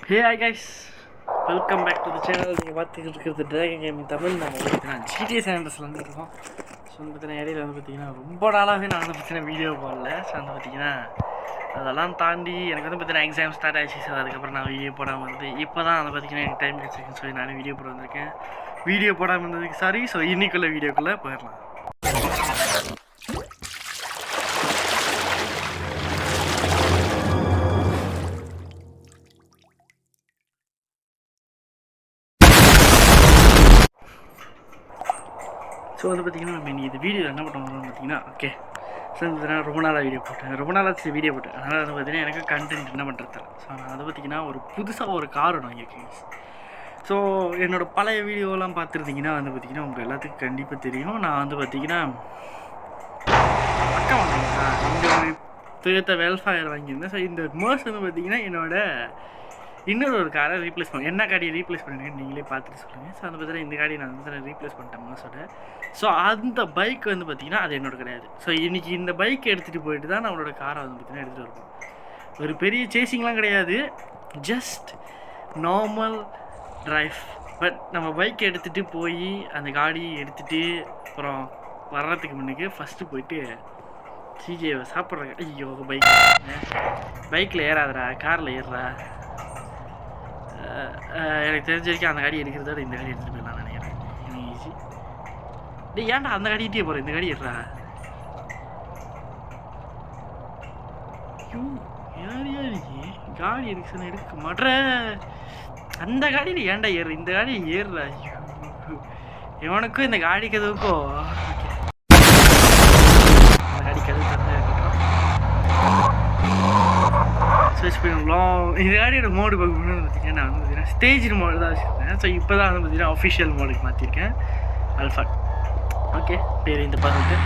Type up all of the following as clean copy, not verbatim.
Hey hi guys, welcome back to the channel. நீங்கள் பார்த்துக்கிட்டு இருக்கிறது ட்ராகன் கேமிங் தமிழ். நம்ம பார்த்தீங்கன்னா ஜிடிஏ சாண்டர்ஸில் வந்துருக்கோம். ஸோ வந்து பார்த்தீங்கன்னா இடையில வந்து பார்த்தீங்கன்னா ரொம்ப நாளாகவே நான் வந்து பார்த்தீங்கன்னா வீடியோ போடல. ஸோ வந்து பார்த்தீங்கன்னா அதெல்லாம் தாண்டி எனக்கு வந்து பார்த்தீங்கன்னா எக்ஸாம் ஸ்டார்ட் ஆகிடுச்சு. ஸோ அதுக்கப்புறம் நான் வீடியோ போடாமல் வந்து இப்போ தான் வந்து பார்த்தீங்கன்னா எனக்கு டைம் கிடச்சிருக்குன்னு சொல்லி நானும் வீடியோ போட வந்திருக்கேன். வீடியோ போடாமல் இருந்ததுக்கு சாரி. ஸோ இன்னைக்குள்ள வீடியோக்குள்ளே போயிடலாம். ஸோ வந்து பார்த்திங்கன்னா நம்ம இந்த வீடியோ என்ன பண்ணுறோம்னு பார்த்தீங்கன்னா ஓகே ஸோ வந்து ரொம்ப நாளாக வீடியோ போட்டேன். அதனால் வந்து பார்த்திங்கன்னா எனக்கு கண்டென்ட் என்ன பண்ணுறது. ஸோ நான் அதை பார்த்திங்கன்னா ஒரு புதுசாக ஒரு கார் ஒன்று வாங்கியிருக்கேன். ஸோ என்னோடய பழைய வீடியோலாம் பார்த்துருந்தீங்கன்னா வந்து பார்த்திங்கன்னா உங்கள் எல்லாத்துக்கும் கண்டிப்பாக தெரியும். நான் வந்து பார்த்திங்கன்னா அக்கா வாங்கியிருந்தேன், இங்கே ஒரு டொயோட்டா வெல்ஃபயர் வாங்கியிருந்தேன். ஸோ இந்த மர்ஸ் வந்து பார்த்திங்கன்னா இன்னொரு காரை ரீப்ளேஸ் பண்ணேன். என்ன காடியை ரீப்ளேஸ் பண்ணிருக்கேன்னு நீங்களே பார்த்துட்டு சொல்லுங்கள். ஸோ அந்த பார்த்தீங்கன்னா இந்த காடியை நான் வந்து ரீப்ளேஸ் பண்ணிட்டேன் மர்ஸோட. ஸோ அந்த பைக் வந்து பார்த்திங்கன்னா அது என்னோட கிடையாது. ஸோ இன்றைக்கி இந்த பைக்கை எடுத்துகிட்டு போயிட்டு தான் நம்மளோட காரை வந்து பார்த்திங்கன்னா எடுத்துகிட்டு வருவோம். ஒரு பெரிய சேசிங்லாம் கிடையாது, ஜஸ்ட் நார்மல் ட்ரைவ். பட் நம்ம பைக் எடுத்துகிட்டு போய் அந்த காடியை எடுத்துகிட்டு அப்புறம் வர்றதுக்கு முன்னுக்கு ஃபஸ்ட்டு போயிட்டு சிஜேவை சாப்பிட்றாங்க. ஐயோ பைக்கில் ஏறாதரா, காரில் ஏறுறா. எனக்கு தெரிஞ்ச வரைக்கும் அந்த காடி எடுக்கிறத இந்த காடி எடுத்துகிட்டு போயிடலாம் நினைக்கிறேன். ஈஸி. டேய் ஏன்டா அந்த காடிகிட்டே போகிறேன், இந்த காடி ஏறுறா. ஐயோ யார் காடி எடுக்க எடுக்க மாட்ற. அந்த காடியில் ஏன்டா ஏறு, இந்த காடி ஏறுறா. இவனுக்கும் இந்த காடி கதவுக்கும் அந்த காடி கதவு தந்தா சர்ச் பண்ணலாம். இந்த காடியோட மோடு பார்க்கணும்னு பார்த்தீங்கன்னா நான் வந்து பார்த்தீங்கன்னா ஸ்டேஜ் மோடு தான் வச்சுருந்தேன். ஸோ இப்போ தான் வந்து பார்த்தீங்கன்னா அஃபிஷியல் மோடுக்கு மாற்றிருக்கேன், அல்ஃபா. ஓகே பேர் இந்த பார்த்துட்டு.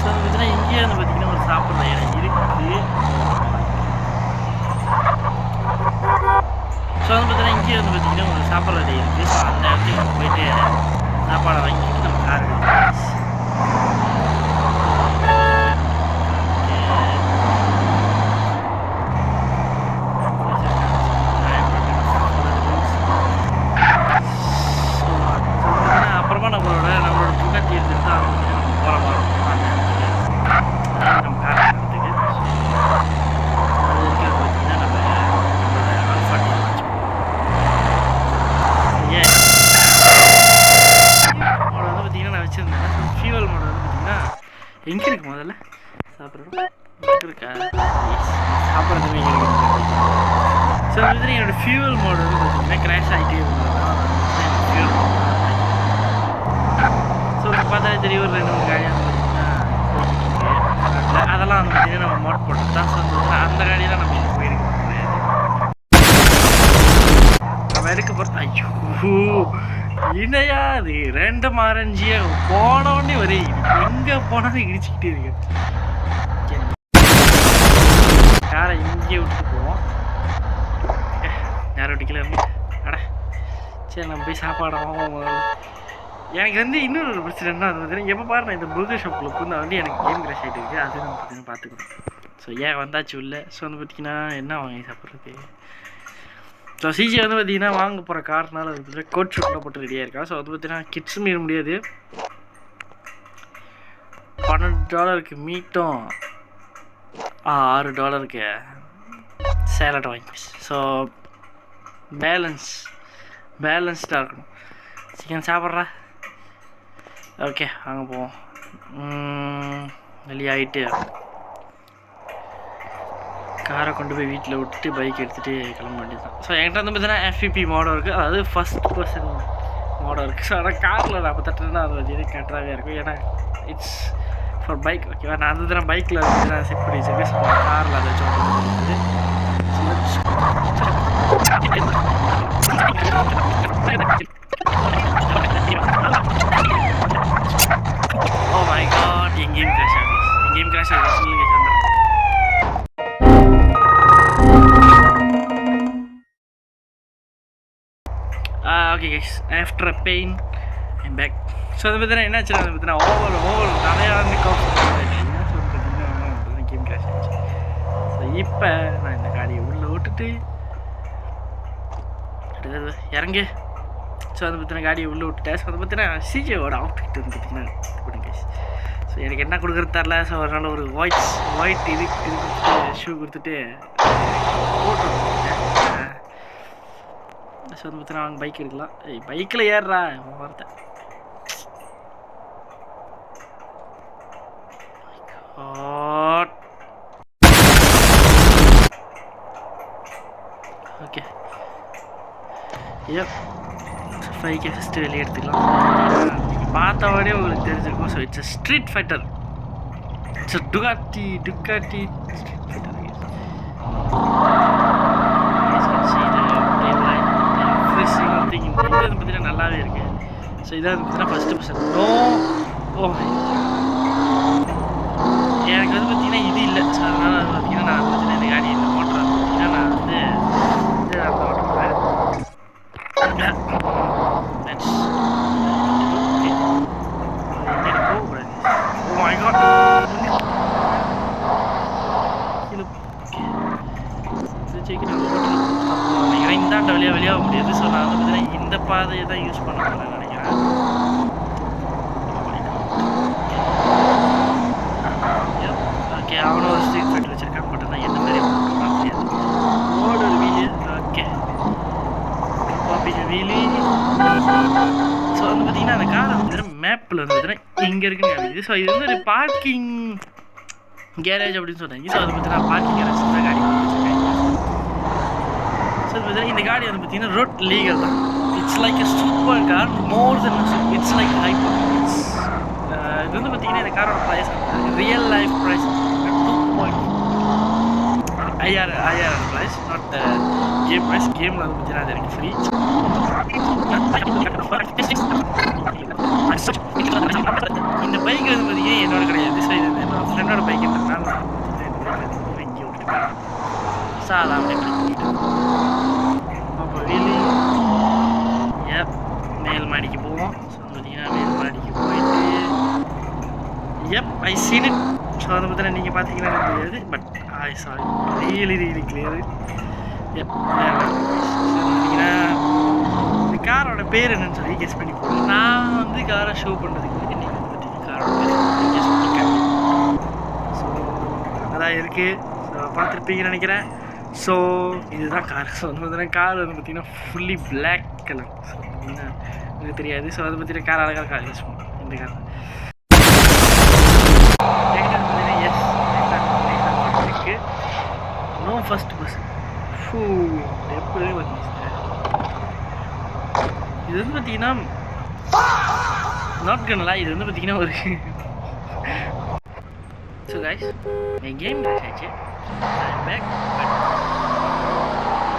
ஸோ வந்து பார்த்தீங்கன்னா இங்கேயே வந்து பார்த்தீங்கன்னா ஒரு சாப்பிட்ற இடம் இருக்குது. ஸோ வந்து பார்த்தீங்கன்னா இங்கேயே வந்து பார்த்தீங்கன்னா ஒரு சாப்பிட்ற இடம் இருக்குது. ஸோ அந்த இடத்துக்கு நம்ம போயிட்டு சாப்பாடை வாங்கிட்டு நம்ம கார் எங்கே இருக்கு முதல்ல சாப்பிட்றோம் இருக்கா சாப்பிட்றதுமே இங்கே இருக்கு. ஸோ வந்து என்னோடய ஃபியூவல் மோடு வந்து பார்த்தீங்கன்னா கிராஷ் ஆகிட்டே இருந்ததுனால ஃபியூவல் மோட். ஸோ பார்த்தாலே தெரியும் ஒரு 2-3 காடியாக வந்து பார்த்தீங்கன்னா அதெல்லாம் வந்து பார்த்தீங்கன்னா நம்ம மோட் போட்டு தான். ஸோ அந்த காடியெல்லாம் நம்ம இங்கே போயிருக்க முடியாது, நம்ம எடுக்க போகிறோம். ஐயோ இணையா அது 2 ஆரஞ்சியா போனோடனே ஒரே எங்கே போனாலும் இடிச்சுக்கிட்டே இருக்கு. காரை இங்கே விட்டு போவோம். யாரை விட்டுக்கல அட சரி நம்ம போய் சாப்பாடும். எனக்கு வந்து இன்னொரு பிரச்சனைனா அது வந்து எப்போ பாரு நான் இந்த புர்கர் ஷாப்பில் புகுந்தா வந்து எனக்கு கேம் கிராஷ் ஆகிட்டு இருக்குது. அது நம்ம பார்த்தீங்கன்னா பார்த்துக்கணும். ஸோ ஏன் வந்தாச்சு இல்லை. ஸோ வந்து பார்த்திங்கன்னா என்ன வாங்கி சாப்பிட்றது. ஸோ சிஜி வந்து பார்த்திங்கன்னா வாங்க போகிற கார்னால அது பார்த்தீங்கன்னா கோட் ஷூட்லாம் போட்டு ரெடியாக இருக்கா. ஸோ அது பார்த்தீங்கன்னா கிட்ஸும் மீற முடியாது. $12 மீட்டும் $6 சேலட் வாங்கி. ஸோ பேலன்ஸ்டாக இருக்கணும். சிக்கன் சாப்பிட்றா. ஓகே வாங்க போவோம். வெளியாகிட்டு காரை கொண்டு போய் வீட்டில் விட்டுட்டு பைக் எடுத்துகிட்டு கிளம்ப வேண்டியது தான். ஸோ என்கிட்ட வந்து பார்த்தீங்கன்னா எஃபிபி மோடம் இருக்குது, அதாவது ஃபஸ்ட் பர்சன் மோடம் இருக்குது. ஸோ ஆனால் காரில் நான் தட்டுனா அது வந்து கரெக்டாகவே இருக்கும், ஏன்னா இட்ஸ் ஃபார் பைக். ஓகேவா, நான் வந்து தான் பைக்கில் வந்து நான் செட் பண்ணி வச்சுருக்கேன். ஸோ காரில் அதை வச்சு ஓ மை காட் எங்கேயும் கிராஷ் ஆகுது சொல்லுங்க Chandran. Okay guys, after a pain I'm back. So அதை பார்த்தீங்கன்னா என்னாச்சு, அதை பார்த்தீங்கன்னா ஓவர் நிறையா வந்து பார்த்தீங்கன்னா கேம் கிராஷ் ஆகிடுச்சு. ஸோ இப்போ நான் இந்த காடியை உள்ளே விட்டுட்டு இறங்கு. ஸோ அதை பற்றின காடியை உள்ளே விட்டுட்டேன். ஸோ அதை பற்றின சிஜேவோட அவுட்ஃபிட் வந்து பார்த்தீங்கன்னா கொடுங்க. ஸோ எனக்கு என்ன கொடுக்குறது தரல. ஸோ அதனால் ஒரு ஒயிட் இது கொடுத்துட்டு ஷூ கொடுத்துட்டு போட்டு விட்டுருக்கேன். ஸோ அதை பற்றின அவங்க பைக் எடுக்கலாம். பைக்கில் ஏறுறா வார்த்தை. ஓகே ஃபைவ்கே ஃபஸ்ட்டு வெளியே எடுத்துக்கலாம். நீங்கள் பார்த்தவொடனே உங்களுக்கு தெரிஞ்சிருக்கும். So it's street fighter. It's Ducati street fighter. இது பார்த்தீங்கன்னா நல்லாவே இருக்கு. ஸோ இதை பார்த்தீங்கன்னா ஃபஸ்ட்டு பர்சன் நோ. எனக்கு வந்து பார்த்தீங்கன்னா இது இல்லை. ஸோ அதனால் வந்து பார்த்தீங்கன்னா நான் வந்து பார்த்தீங்கன்னா இந்த காடி இந்த மோட்டரை பார்த்தீங்கன்னா நான் வந்து இந்தாண்ட வெளியாக முடியாது. ஸோ நான் வந்து பார்த்தீங்கன்னா இந்த பாதையை தான் யூஸ் பண்ண போகிறேன் நினைக்கிறேன். ஓகே அவனும் ஒரு ஸ்ட்ரீட் ஃபைட்டர் வச்சுருக்கான். பட் ஆனால் எந்த மாதிரி தெரியாது. ரோடு ஒரு வீலு. Okay wheel. ஸோ வந்து பார்த்தீங்கன்னா அந்த காரை வந்து மேப்பில் வந்து பார்த்தீங்கன்னா இங்கே இருக்குன்னு காமிக்குது. ஸோ இது வந்து ஒரு பார்க்கிங் கேரேஜ் அப்படின்னு சொல்கிறாங்க. ஸோ அதை பார்த்தீங்கன்னா பார்க்கிங் கேரேஜ் தான் காடி வச்சுருக்காங்க. ஸோ அது பார்த்தீங்கன்னா இந்த காடி வந்து பார்த்தீங்கன்னா ரோட் லீகல் தான். It's like a super car more than it's like hyper. இது வந்து பார்த்தீங்கன்னா இந்த காரோட price real life price 2.5 price, not game price. கேமில் வந்து பார்த்தீங்கன்னா அது எனக்கு ஃப்ரீ. இந்த பைக் வந்து பார்த்தீங்கன்னா என்னோட கிடையாது. ஸோ இது என்னோட ஃப்ரெண்டோட பைக்குன்றதுனால நான் வந்து இங்கே விட்டுருக்கேன். ஸோ அதை அப்படியே பண்ணிட்டு அப்போ வீலி மேல் மாடிக்கு போவோம். ஸோ பார்த்தீங்கன்னா மேல் மாடிக்கு போயிட்டு ஐ சீன் இட். ஸோ அதை பற்றின நீங்கள் பார்த்தீங்கன்னா எனக்கு தெரியாது. பட் ஐ சா ரியலி கிளியர். பார்த்தீங்கன்னா இந்த காரோட பேர் என்னன்னு சொல்லி கெஸ் பண்ணி போடுவோம். நான் வந்து காரை ஷோ பண்ணுறதுக்கு வந்து நீங்கள் வந்து பார்த்தீங்கன்னா காரோட பேர் கெஸ் பண்ணிருக்கேன். ஸோ அதான் இருக்குது. ஸோ பார்த்துருப்பீங்கன்னு நினைக்கிறேன். ஸோ இதுதான் கார். ஸோ வந்து பார்த்தீங்கன்னா கார் வந்து பார்த்தீங்கன்னா ஃபுல்லி பிளாக் கலர். ஸோ பார்த்தீங்கன்னா எனக்கு தெரியாது. ஸோ அதை பார்த்தீங்கன்னா கார் அழகாக கார் யூஸ் பண்ணுவோம். இந்த கார் நோ ஃபர்ஸ்ட் பர்சன். எப்படி இது வந்து பார்த்தீங்கன்னா நாட் கனலா இது வந்து பார்த்தீங்கன்னா ஒரு ஸோ கைஸ் என் கேம் ஆச்சு பேக்.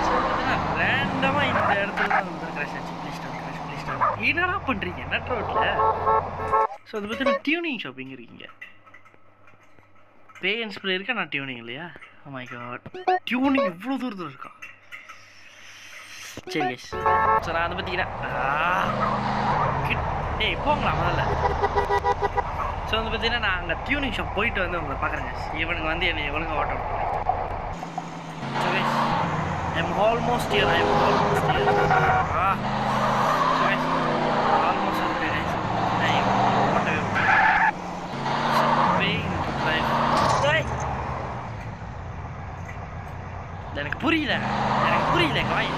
ஸோ பார்த்தீங்கன்னா ரேண்டமாக இந்த இடத்துல தான் வந்து கிராஷ் ஆச்சு. ப்ளீஸ் என்னடா பண்ணுறீங்க நட் ரோட்டில்? ஸோ அது பார்த்தீங்கன்னா டியூனிங் ஷாப்பிங் இருக்கீங்க. பே அண்ட் ஸ்ப்ரே இருக்கா, நான் டியூனிங் இல்லையா? ஓ மை காட், டியூனிங் இவ்வளோ தூரத்தில் இருக்கா? சரி கைஸ், ஸோ நான் வந்து பார்த்தீங்கன்னா போங்களா முதல்ல. ஸோ வந்து பார்த்தீங்கன்னா நான் அங்கே டியூனிங் ஷாப் போயிட்டு வந்து உங்களை பார்க்குறேன் கைஸ். இவனுங்க வந்து என்னை ஒழுங்காக ஓட்டணும். So guys I'm almost here. So guys almost இருக்கு கைஸ். ஓட்டவே எனக்கு புரியல வாய்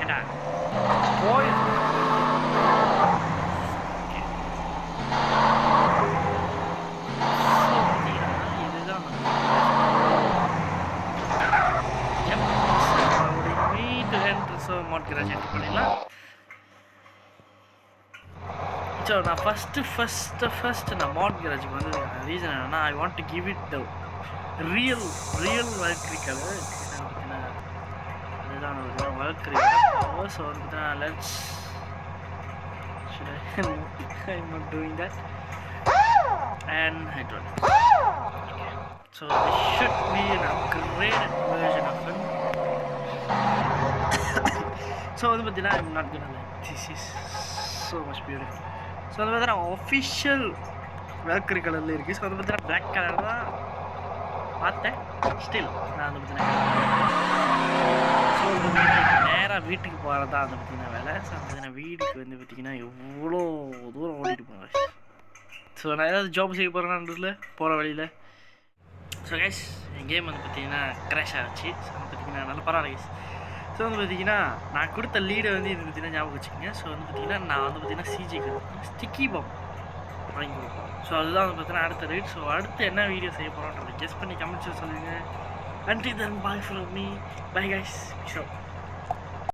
ஏண்டா போய் இதுதான் மோட் கிராஜ் என்ட்ரி பண்ணிடலாம். ஸோ நான் ஃபஸ்ட்டு நான் மோட் கிராஜுக்கு வந்து ரீசன் என்னன்னா I want to give it the real வல்கரி கலர். அதுதான் ஒரு வல்கரி கலர். ஸோ வந்து பார்த்தீங்கன்னா let's I'm not doing that and hydraulic. So this should be an upgraded version of it. So வந்து பார்த்தீங்கன்னா I'm not gonna lie, this is so much beautiful. So அது பார்த்தீங்கன்னா ஒஃபிஷியல் வல்கரி கலரில் இருக்குது. ஸோ அது பார்த்தீங்கன்னா பிளாக் கலர் தான் பார்த்தேன். ஸ்டில் நான் வந்து பார்த்தீங்கன்னா ஸோ நேராக வீட்டுக்கு போகிறதா அதை பார்த்தீங்கன்னா வேலை. ஸோ அந்த பார்த்தீங்கன்னா வீட்டுக்கு வந்து பார்த்தீங்கன்னா எவ்வளோ தூரம் ஓடிட்டு போங்க. ஸோ நான் ஏதாவது ஜாப் செய்ய போகிறேன்னான்றதுல போகிற வழியில். ஸோ கைஸ் என் கேம் வந்து பார்த்தீங்கன்னா க்ராஷ் ஆகிடுச்சு. ஸோ வந்து பார்த்தீங்கன்னா நல்லா பரவாயில்ல கைஸ். ஸோ வந்து பார்த்தீங்கன்னா நான் கொடுத்த லீடை வந்து இது பார்த்தீங்கன்னா ஞாபகம் வச்சுக்கோங்க. ஸோ வந்து பார்த்தீங்கன்னா நான் வந்து பார்த்தீங்கன்னா சிஜிக்கு ஸ்டிக்கி பாம் வாங்கி கொடுப்போம். ஸோ அதுதான் வந்து பார்த்தீங்கன்னா அடுத்த ரேட். ஸோ அடுத்து என்ன வீடியோ செய்ய போகிறோன்றதை கெஸ் பண்ணி கமெண்ட்ஸில் சொல்லுங்கள். Until then, bye from me. Bye guys. Peace out.